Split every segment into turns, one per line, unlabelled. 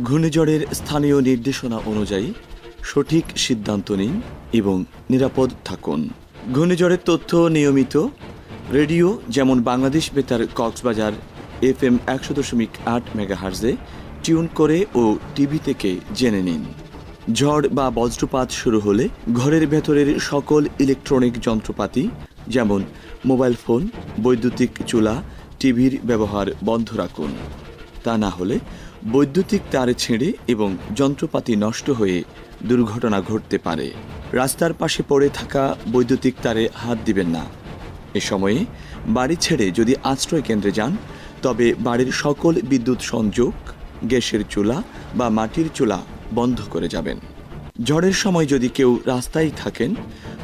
ঘূর্ণিঝড়ের স্থানীয় নির্দেশনা অনুযায়ী সঠিক সিদ্ধান্ত নিন এবং নিরাপদ থাকুন। ঘূর্ণিঝড়ের তথ্য নিয়মিত রেডিও যেমন বাংলাদেশ বেতার কক্সবাজার FM 100.8 মেগাহার্জে টিউন করে ও টিভি থেকে জেনে নিন। ঝড় বা বজ্রপাত শুরু হলে ঘরের ভেতরের সকল ইলেকট্রনিক যন্ত্রপাতি যেমন মোবাইল ফোন, বৈদ্যুতিক চুলা, টিভির ব্যবহার বন্ধ রাখুন। তা না হলে বৈদ্যুতিক তার ছিঁড়ে এবং যন্ত্রপাতি নষ্ট হয়ে দুর্ঘটনা ঘটতে পারে। রাস্তার পাশে পড়ে থাকা বৈদ্যুতিক তারে হাত দিবেন না। এ সময়ে বাড়ি ছেড়ে যদি আশ্রয় কেন্দ্রে যান তবে বাড়ির সকল বিদ্যুৎ সংযোগ, গ্যাসের চুলা বা মাটির চুলা বন্ধ করে যাবেন। ঝড়ের সময় যদি কেউ রাস্তায় থাকেন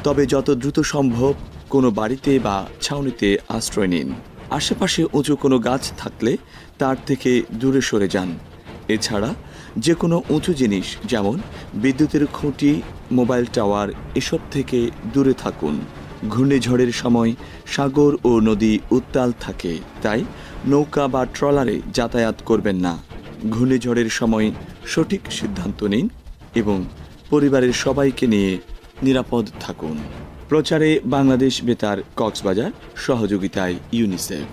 তবে যত দ্রুত সম্ভব কোনো বাড়িতে বা ছাউনিতে আশ্রয় নিন। আশেপাশে উঁচু কোনো গাছ থাকলে তার থেকে দূরে সরে যান। এছাড়া যে কোনো উঁচু জিনিস যেমন বিদ্যুতের খুঁটি, মোবাইল টাওয়ার এসব থেকে দূরে থাকুন। ঘূর্ণিঝড়ের সময় সাগর ও নদী উত্তাল থাকে, তাই নৌকা বা ট্রলারে যাতায়াত করবেন না। ঘূর্ণিঝড়ের সময় সঠিক সিদ্ধান্ত নিন এবং পরিবারের সবাইকে নিয়ে নিরাপদ থাকুন। প্রচারে বাংলাদেশ বেতার কক্সবাজার, সহযোগিতায় ইউনিসেফ।